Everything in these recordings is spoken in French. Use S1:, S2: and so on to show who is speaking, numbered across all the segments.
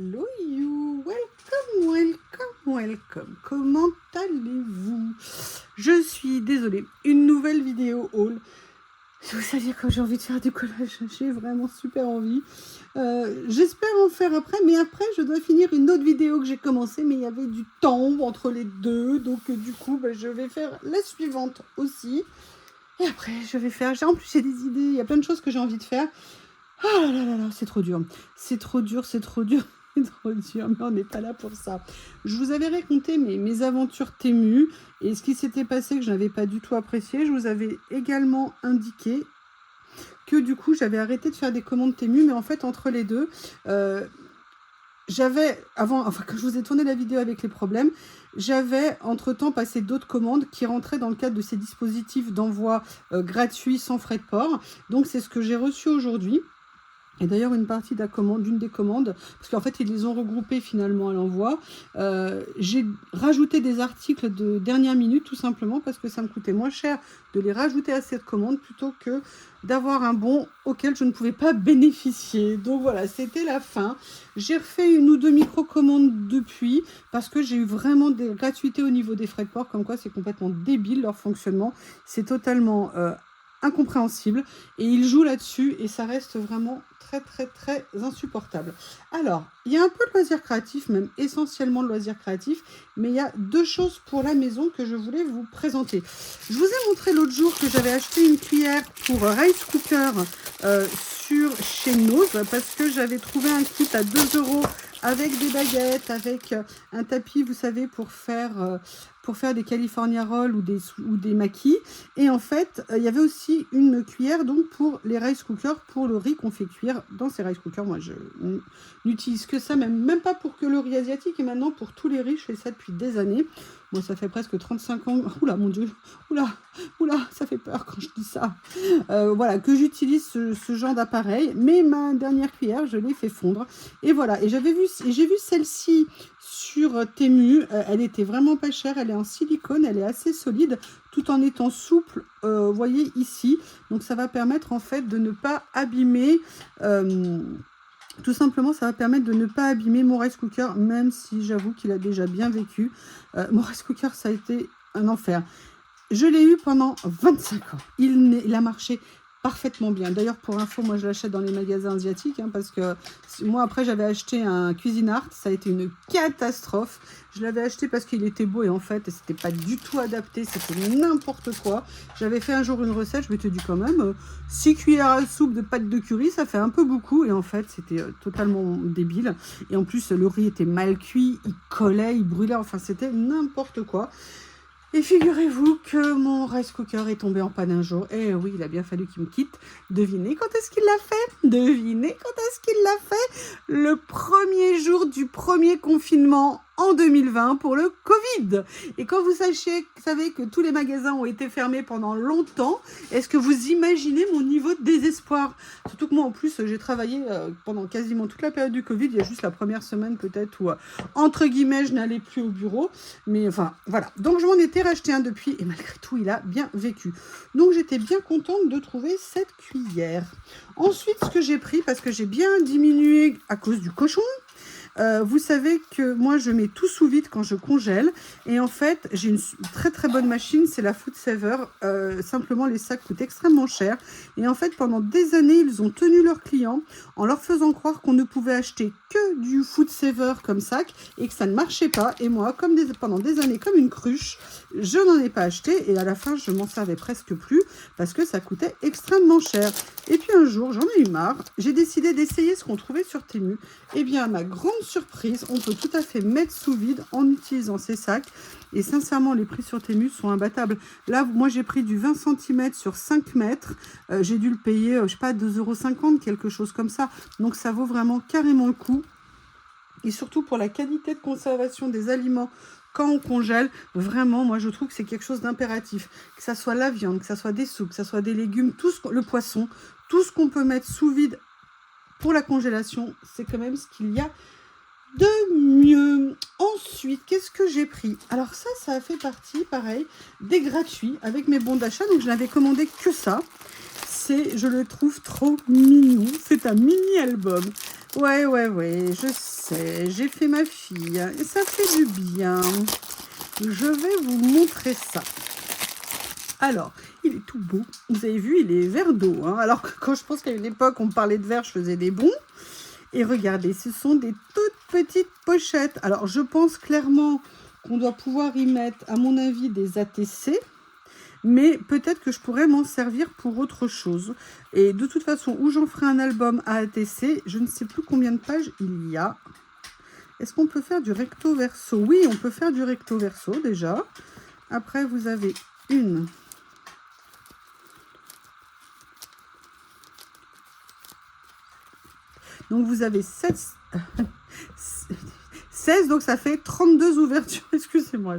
S1: Hello you, welcome. Comment allez-vous? Je suis désolée, une nouvelle vidéo haul. Si vous saviez quand j'ai envie de faire du collage, j'ai vraiment super envie. J'espère en faire après, mais après je dois finir une autre vidéo que j'ai commencé, mais il y avait du temps entre les deux, donc du coup je vais faire la suivante aussi. Et après je vais faire, en plus j'ai des idées, il y a plein de choses que j'ai envie de faire. Oh là là là là, c'est trop dur, c'est trop dur. C'est trop dur, mais on n'est pas là pour ça. Je vous avais raconté mes aventures Temu et ce qui s'était passé que je n'avais pas du tout apprécié. Je vous avais également indiqué que du coup j'avais arrêté de faire des commandes Temu, mais en fait entre les deux, j'avais, quand je vous ai tourné la vidéo avec les problèmes, j'avais entre-temps passé d'autres commandes qui rentraient dans le cadre de ces dispositifs d'envoi gratuits sans frais de port. Donc c'est ce que j'ai reçu aujourd'hui. Et d'ailleurs, une partie d'une des commandes, parce qu'en fait, ils les ont regroupées finalement à l'envoi. J'ai rajouté des articles de dernière minute, tout simplement, parce que ça me coûtait moins cher de les rajouter à cette commande plutôt que d'avoir un bon auquel je ne pouvais pas bénéficier. Donc voilà, c'était la fin. J'ai refait une ou deux micro-commandes depuis, parce que j'ai eu vraiment des gratuités au niveau des frais de port, comme quoi c'est complètement débile leur fonctionnement. C'est totalement incompréhensible et il joue là-dessus et ça reste vraiment très insupportable. Alors, il y a un peu de loisirs créatifs, même essentiellement de loisirs créatifs, mais il y a deux choses pour la maison que je voulais vous présenter. Je vous ai montré l'autre jour que j'avais acheté une cuillère pour rice cooker sur chez Nose parce que j'avais trouvé un kit à 2 € avec des baguettes, avec un tapis, vous savez, pour faire des California Rolls ou des maquis. Et en fait, il y avait aussi une cuillère donc pour les rice cookers, pour le riz qu'on fait cuire dans ces rice cookers. Moi, je n'utilise que ça, même pas pour que le riz asiatique, et maintenant pour tous les riz, je fais ça depuis des années. Moi, ça fait presque 35 ans. Oula, mon Dieu. Oula, ça fait peur quand je dis ça. Voilà, que j'utilise ce genre d'appareil. Mais ma dernière cuillère, je l'ai fait fondre. Et voilà. Et j'ai vu celle-ci sur Temu. Elle était vraiment pas chère. Elle est en silicone. Elle est assez solide, tout en étant souple. Vous voyez ici. Donc, ça va permettre en fait de ne pas abîmer... tout simplement, ça va permettre de ne pas abîmer mon rice cooker, même si j'avoue qu'il a déjà bien vécu. Mon rice cooker, ça a été un enfer. Je l'ai eu pendant 25 ans. Il a marché parfaitement bien. D'ailleurs, pour info, moi, je l'achète dans les magasins asiatiques, parce que moi, après, j'avais acheté un Cuisinart. Ça a été une catastrophe. Je l'avais acheté parce qu'il était beau et en fait, c'était pas du tout adapté. C'était n'importe quoi. J'avais fait un jour une recette. Je m'étais dit quand même, 6 cuillères à soupe de pâte de curry, ça fait un peu beaucoup. Et en fait, c'était totalement débile. Et en plus, le riz était mal cuit. Il collait, il brûlait. Enfin, c'était n'importe quoi. Et figurez-vous que mon rice cooker est tombé en panne un jour. Et oui, il a bien fallu qu'il me quitte. Devinez quand est-ce qu'il l'a fait? Devinez quand est-ce qu'il l'a fait? Le premier jour du premier confinement en 2020 pour le Covid. Et quand vous savez que tous les magasins ont été fermés pendant longtemps, est-ce que vous imaginez mon niveau de désespoir? Surtout que moi, en plus, j'ai travaillé pendant quasiment toute la période du Covid. Il y a juste la première semaine peut-être où, entre guillemets, je n'allais plus au bureau. Mais enfin, voilà. Donc, je m'en étais racheté un depuis et malgré tout, il a bien vécu. Donc, j'étais bien contente de trouver cette cuillère. Ensuite, ce que j'ai pris, parce que j'ai bien diminué à cause du cochon, vous savez que moi je mets tout sous vide quand je congèle et en fait j'ai une très bonne machine, c'est la Food Saver. Simplement les sacs coûtent extrêmement cher et en fait pendant des années ils ont tenu leurs clients en leur faisant croire qu'on ne pouvait acheter que du Food Saver comme sac et que ça ne marchait pas. Et moi pendant des années comme une cruche, je n'en ai pas acheté et à la fin je m'en servais presque plus parce que ça coûtait extrêmement cher. Et puis un jour j'en ai eu marre, j'ai décidé d'essayer ce qu'on trouvait sur Temu. Et bien à ma grande surprise, on peut tout à fait mettre sous vide en utilisant ces sacs. Et sincèrement, les prix sur Temu sont imbattables. Là, moi, j'ai pris du 20 cm sur 5 mètres. J'ai dû le payer, je sais pas, 2,50 €, quelque chose comme ça. Donc, ça vaut vraiment carrément le coup. Et surtout pour la qualité de conservation des aliments quand on congèle, vraiment, moi, je trouve que c'est quelque chose d'impératif. Que ça soit la viande, que ça soit des soupes, que ça soit des légumes, le poisson, tout ce qu'on peut mettre sous vide pour la congélation, c'est quand même ce qu'il y a de mieux. Ensuite, qu'est-ce que j'ai pris? Alors ça a fait partie, pareil, des gratuits avec mes bons d'achat. Donc, je n'avais commandé que ça. sais, je le trouve trop mignon. C'est un mini-album. Ouais, je sais. J'ai fait ma fille et ça fait du bien. Je vais vous montrer ça. Alors, il est tout beau. Vous avez vu, il est vert d'eau. Hein. Alors que quand je pense qu'à une époque, on parlait de verre, je faisais des bons. Et regardez, ce sont des toutes petites pochettes. Alors, je pense clairement qu'on doit pouvoir y mettre, à mon avis, des ATC. Mais peut-être que je pourrais m'en servir pour autre chose. Et de toute façon, où j'en ferai un album à ATC, je ne sais plus combien de pages il y a. Est-ce qu'on peut faire du recto verso? Oui, on peut faire du recto verso déjà. Après, vous avez une. Donc, vous avez 16, donc ça fait 32 ouvertures. Excusez-moi,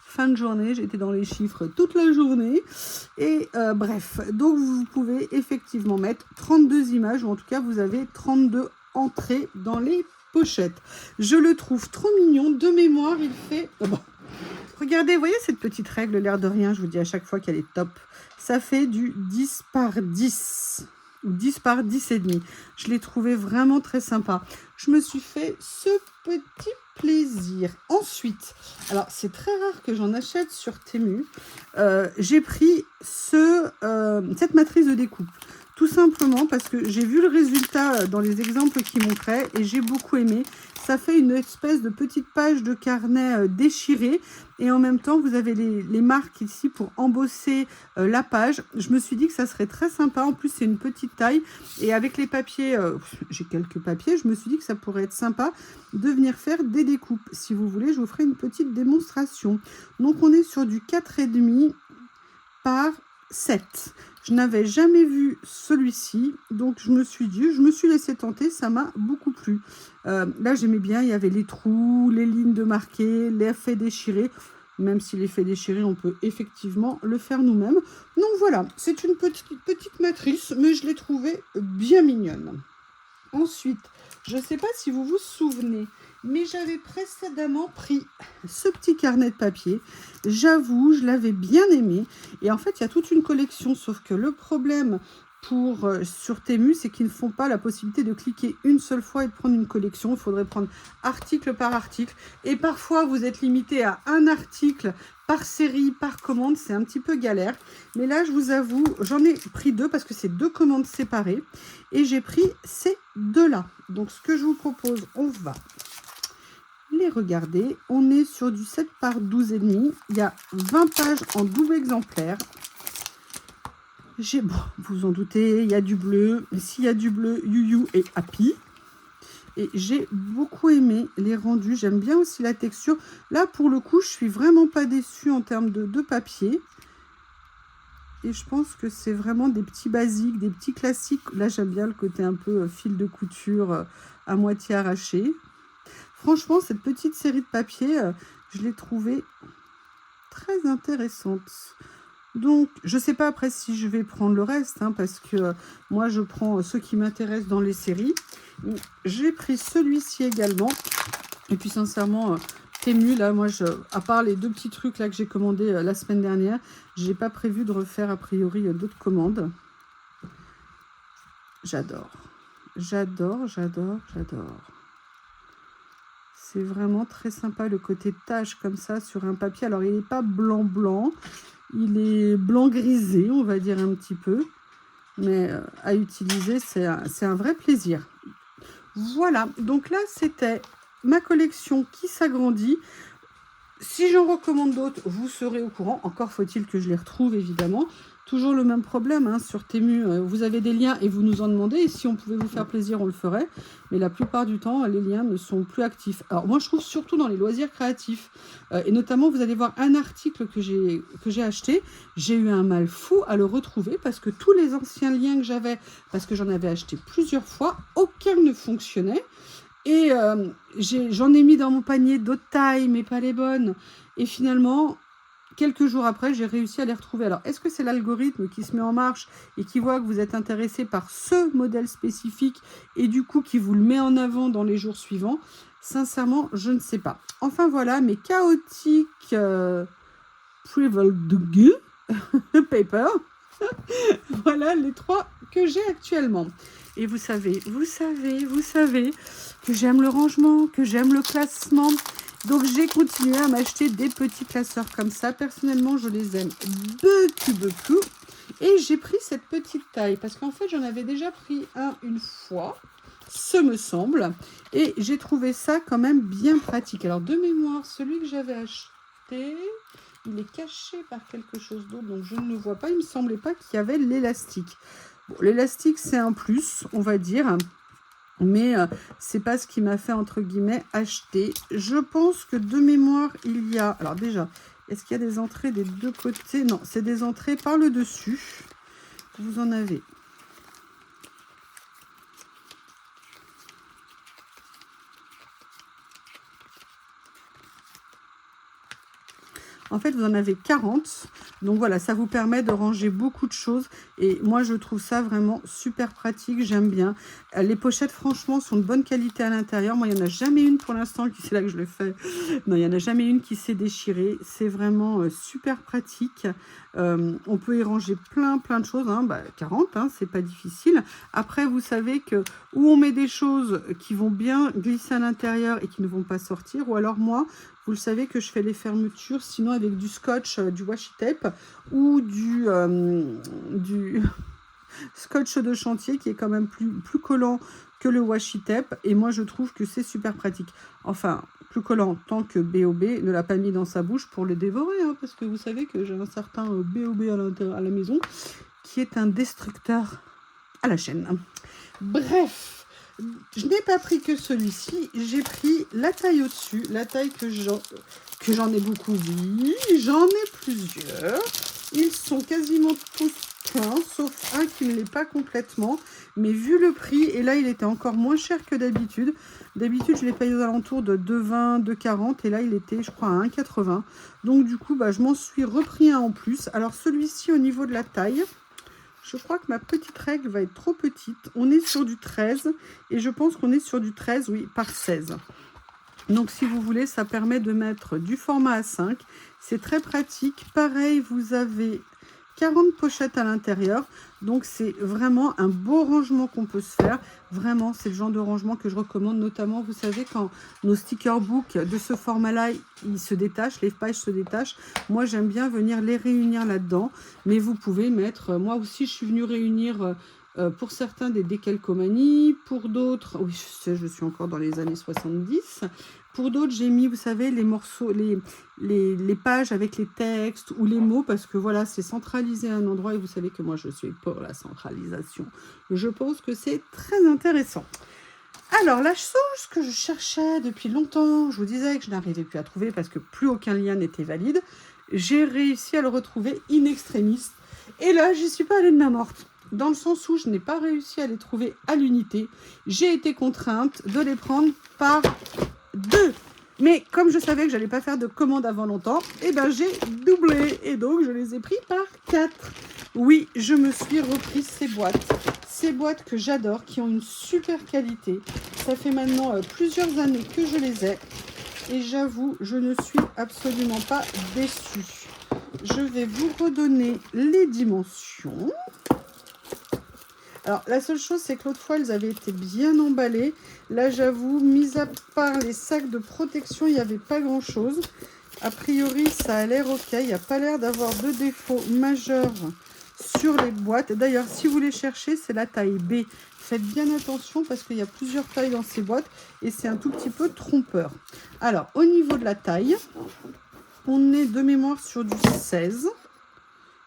S1: fin de journée, j'étais dans les chiffres toute la journée. Et bref, donc vous pouvez effectivement mettre 32 images, ou en tout cas, vous avez 32 entrées dans les pochettes. Je le trouve trop mignon. De mémoire, il fait... Oh bon. Regardez, vous voyez cette petite règle, l'air de rien, je vous dis à chaque fois qu'elle est top. Ça fait du 10 par 10. 10 par 10 et demi. Je l'ai trouvé vraiment très sympa. Je me suis fait ce petit plaisir. Ensuite, alors c'est très rare que j'en achète sur Temu. J'ai pris cette matrice de découpe. Tout simplement parce que j'ai vu le résultat dans les exemples qui montraient et j'ai beaucoup aimé. Ça fait une espèce de petite page de carnet déchirée et en même temps vous avez les marques ici pour embosser la page. Je me suis dit que ça serait très sympa. En plus c'est une petite taille et avec les papiers, j'ai quelques papiers, je me suis dit que ça pourrait être sympa de venir faire des découpes. Si vous voulez, je vous ferai une petite démonstration. Donc on est sur du 4,5 par 7. Je n'avais jamais vu celui-ci, donc je me suis laissé tenter, ça m'a beaucoup plu. Là, j'aimais bien, il y avait les trous, les lignes de marqué, l'effet déchiré. Même si l'effet déchiré, on peut effectivement le faire nous-mêmes. Donc voilà, c'est une petite matrice, mais je l'ai trouvée bien mignonne. Ensuite, je ne sais pas si vous vous souvenez, mais j'avais précédemment pris ce petit carnet de papier. J'avoue, je l'avais bien aimé. Et en fait, il y a toute une collection, sauf que le problème sur Temu, c'est qu'ils ne font pas la possibilité de cliquer une seule fois et de prendre une collection. Il faudrait prendre article par article. Et parfois, vous êtes limité à un article par série, par commande. C'est un petit peu galère. Mais là, je vous avoue, j'en ai pris deux parce que c'est deux commandes séparées. Et j'ai pris ces deux-là. Donc, ce que je vous propose, on va les regarder. On est sur du 7 par 12,5. Il y a 20 pages en double exemplaire. Bon, vous en doutez, il y a du bleu. S'il y a du bleu, You et Happy. Et j'ai beaucoup aimé les rendus. J'aime bien aussi la texture. Là, pour le coup, je suis vraiment pas déçue en termes de papier. Et je pense que c'est vraiment des petits basiques, des petits classiques. Là, j'aime bien le côté un peu fil de couture à moitié arraché. Franchement, cette petite série de papiers, je l'ai trouvée très intéressante. Donc, je ne sais pas après si je vais prendre le reste, hein, parce que moi, je prends ceux qui m'intéressent dans les séries. J'ai pris celui-ci également. Et puis, sincèrement, Temu, là, moi, à part les deux petits trucs là que j'ai commandés la semaine dernière, je n'ai pas prévu de refaire, a priori, d'autres commandes. J'adore. J'adore. C'est vraiment très sympa, le côté tache comme ça sur un papier. Alors, il n'est pas blanc-blanc. Il est blanc grisé, on va dire un petit peu. Mais à utiliser, c'est un vrai plaisir. Voilà, donc là, c'était ma collection qui s'agrandit. Si j'en recommande d'autres, vous serez au courant. Encore faut-il que je les retrouve, évidemment. Toujours le même problème hein, sur Temu. Vous avez des liens et vous nous en demandez. Et si on pouvait vous faire plaisir, on le ferait. Mais la plupart du temps, les liens ne sont plus actifs. Alors moi, je trouve surtout dans les loisirs créatifs. Et notamment, vous allez voir un article que j'ai acheté. J'ai eu un mal fou à le retrouver parce que tous les anciens liens que j'avais, parce que j'en avais acheté plusieurs fois, aucun ne fonctionnait. Et j'en ai mis dans mon panier d'autres tailles, mais pas les bonnes. Et finalement, quelques jours après, j'ai réussi à les retrouver. Alors, est-ce que c'est l'algorithme qui se met en marche et qui voit que vous êtes intéressé par ce modèle spécifique et du coup qui vous le met en avant dans les jours suivants? Sincèrement, je ne sais pas. Enfin, voilà, mes chaotiques Privilege Paper. Voilà les 3 que j'ai actuellement. Et vous savez que j'aime le rangement, que j'aime le classement. Donc j'ai continué à m'acheter des petits classeurs comme ça. Personnellement, je les aime beaucoup. Et j'ai pris cette petite taille parce qu'en fait, j'en avais déjà pris un une fois, ce me semble. Et j'ai trouvé ça quand même bien pratique. Alors de mémoire, celui que j'avais acheté, il est caché par quelque chose d'autre, donc je ne le vois pas. Il ne me semblait pas qu'il y avait l'élastique. Bon, l'élastique, c'est un plus, on va dire. Mais c'est pas ce qui m'a fait, entre guillemets, acheter. Je pense que de mémoire, il y a... Alors déjà, est-ce qu'il y a des entrées des deux côtés? Non, c'est des entrées par le dessus. Vous en avez. En fait, vous en avez 40. Donc voilà, ça vous permet de ranger beaucoup de choses. Et moi, je trouve ça vraiment super pratique. J'aime bien. Les pochettes, franchement, sont de bonne qualité à l'intérieur. Moi, il n'y en a jamais une pour l'instant. C'est là que je le fais. Non, il n'y en a jamais une qui s'est déchirée. C'est vraiment super pratique. On peut y ranger plein de choses. 40, c'est pas difficile. Après, vous savez que où on met des choses qui vont bien glisser à l'intérieur et qui ne vont pas sortir. Ou alors moi, vous le savez que je fais les fermetures, sinon avec du scotch, du washi tape ou du scotch de chantier qui est quand même plus collant que le washi tape. Et moi, je trouve que c'est super pratique. Enfin, plus collant tant que B.O.B. ne l'a pas mis dans sa bouche pour le dévorer. Parce que vous savez que j'ai un certain B.O.B. à la maison qui est un destructeur à la chaîne. Bref. Je n'ai pas pris que celui-ci, j'ai pris la taille au-dessus, la taille que j'en ai beaucoup, oui, j'en ai plusieurs. Ils sont quasiment tous pleins, sauf un qui ne l'est pas complètement. Mais vu le prix, et là il était encore moins cher que d'habitude. D'habitude je l'ai payé aux alentours de 2,20, 2,40 et là il était je crois à 1,80. Donc du coup je m'en suis repris un en plus. Alors celui-ci au niveau de la taille... Je crois que ma petite règle va être trop petite. On est sur du 13 et je pense qu'on est sur du 13, oui, par 16. Donc, si vous voulez, ça permet de mettre du format A5. C'est très pratique. Pareil, vous avez 40 pochettes à l'intérieur. Donc, c'est vraiment un beau rangement qu'on peut se faire. Vraiment, c'est le genre de rangement que je recommande. Notamment, vous savez, quand nos sticker books de ce format-là, ils se détachent, les pages se détachent. Moi, j'aime bien venir les réunir là-dedans. Mais vous pouvez mettre... Moi aussi, je suis venue réunir... pour certains des décalcomanies, pour d'autres, oui, je suis encore dans les années 70. Pour d'autres, j'ai mis, vous savez, les morceaux, les pages avec les textes ou les mots, parce que voilà, c'est centralisé à un endroit et vous savez que moi, je suis pour la centralisation. Je pense que c'est très intéressant. Alors, la chose que je cherchais depuis longtemps, je vous disais que je n'arrivais plus à trouver parce que plus aucun lien n'était valide. J'ai réussi à le retrouver in extremis. Et là, j'y suis pas allée de main morte. Dans le sens où je n'ai pas réussi à les trouver à l'unité. J'ai été contrainte de les prendre par 2. Mais comme je savais que j'allais pas faire de commande avant longtemps, et ben j'ai doublé. Et donc, je les ai pris par 4. Oui, je me suis repris ces boîtes. Ces boîtes que j'adore, qui ont une super qualité. Ça fait maintenant plusieurs années que je les ai. Et j'avoue, je ne suis absolument pas déçue. Je vais vous redonner les dimensions. Alors, la seule chose, c'est que l'autre fois, elles avaient été bien emballées. Là, j'avoue, mis à part les sacs de protection, il n'y avait pas grand-chose. A priori, ça a l'air OK. Il n'y a pas l'air d'avoir de défauts majeurs sur les boîtes. D'ailleurs, si vous les cherchez, c'est la taille B. Faites bien attention parce qu'il y a plusieurs tailles dans ces boîtes et c'est un tout petit peu trompeur. Alors, au niveau de la taille, on est de mémoire sur du 16.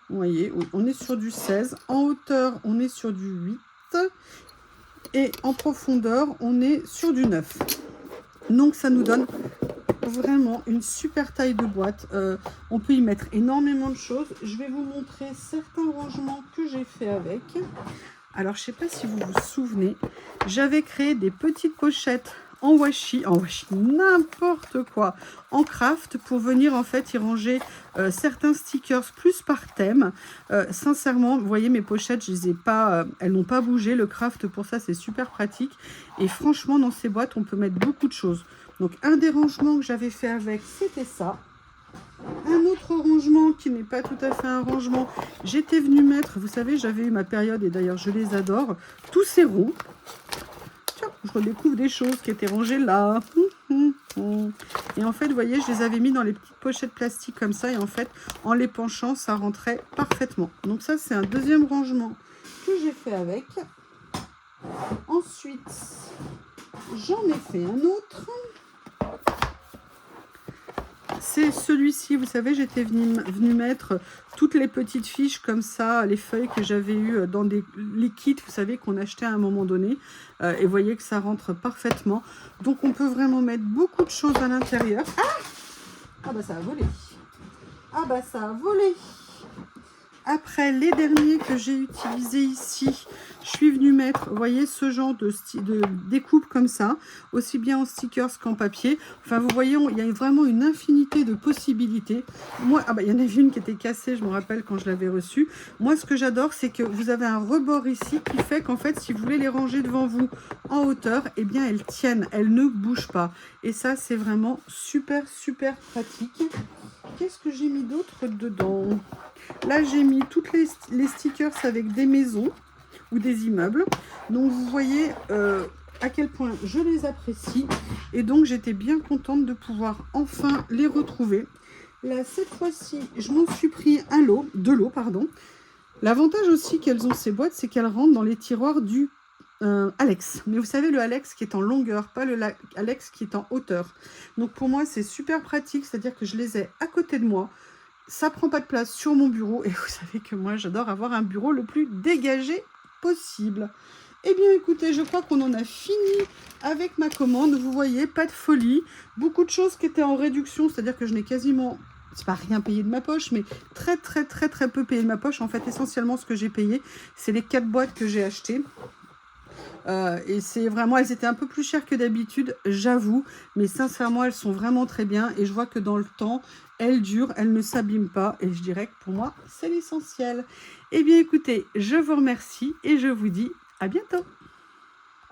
S1: Vous voyez, oui, on est sur du 16. En hauteur, on est sur du 8. Et en profondeur, on est sur du 9. Donc, ça nous donne vraiment une super taille de boîte. On peut y mettre énormément de choses. Je vais vous montrer certains rangements que j'ai fait avec. Alors, je ne sais pas si vous vous souvenez, j'avais créé des petites pochettes en washi, n'importe quoi, en craft pour venir en fait y ranger certains stickers plus par thème. Sincèrement, vous voyez mes pochettes, je les ai pas, elles n'ont pas bougé. Le craft pour ça c'est super pratique et franchement dans ces boîtes on peut mettre beaucoup de choses. Donc un des rangements que j'avais fait avec c'était ça. un autre rangement qui n'est pas tout à fait un rangement. J'étais venue mettre, vous savez, j'avais eu ma période et d'ailleurs je les adore, tous ces ronds. Tiens, je redécouvre des choses qui étaient rangées là. Et en fait, vous voyez, je les avais mis dans les petites pochettes plastiques comme ça. Et en fait, en les penchant, ça rentrait parfaitement. Donc ça, c'est un deuxième rangement que j'ai fait avec. Ensuite, j'en ai fait un autre. C'est celui-ci, vous savez, j'étais venue mettre toutes les petites fiches comme ça, les feuilles que j'avais eues dans les kits, vous savez, qu'on achetait à un moment donné. Et vous voyez que ça rentre parfaitement. Donc on peut vraiment mettre beaucoup de choses à l'intérieur. Ah bah ça a volé. Ah bah ça a volé. Après, les derniers que j'ai utilisés ici, je suis venue mettre, vous voyez, ce genre de découpe comme ça, aussi bien en stickers qu'en papier. Enfin, vous voyez, il y a vraiment une infinité de possibilités. Moi, ah bah, il y en avait une qui était cassée, je me rappelle quand je l'avais reçue. Moi, ce que j'adore, c'est que vous avez un rebord ici qui fait qu'en fait, si vous voulez les ranger devant vous en hauteur, eh bien, elles tiennent, elles ne bougent pas. Et ça, c'est vraiment super, super pratique. Qu'est-ce que j'ai mis d'autre dedans? Là, j'ai mis toutes les stickers avec des maisons ou des immeubles. Donc, vous voyez à quel point je les apprécie. Et donc, j'étais bien contente de pouvoir enfin les retrouver. Là, cette fois-ci, je m'en suis pris deux lots. L'avantage aussi qu'elles ont ces boîtes, c'est qu'elles rentrent dans les tiroirs du Alex. Mais vous savez, le Alex qui est en longueur, pas le Alex qui est en hauteur. Donc, pour moi, c'est super pratique. C'est-à-dire que je les ai à côté de moi. Ça prend pas de place sur mon bureau. Et vous savez que moi, j'adore avoir un bureau le plus dégagé possible. Eh bien, écoutez, je crois qu'on en a fini avec ma commande. Vous voyez, pas de folie. Beaucoup de choses qui étaient en réduction. C'est-à-dire que je n'ai quasiment, c'est pas rien payé de ma poche, mais très peu payé de ma poche. En fait, essentiellement, ce que j'ai payé, c'est les 4 boîtes que j'ai achetées. Et c'est vraiment, elles étaient un peu plus chères que d'habitude, j'avoue, mais sincèrement, elles sont vraiment très bien et je vois que dans le temps, elles durent, elles ne s'abîment pas et je dirais que pour moi, c'est l'essentiel. Eh bien, écoutez, je vous remercie et je vous dis à bientôt.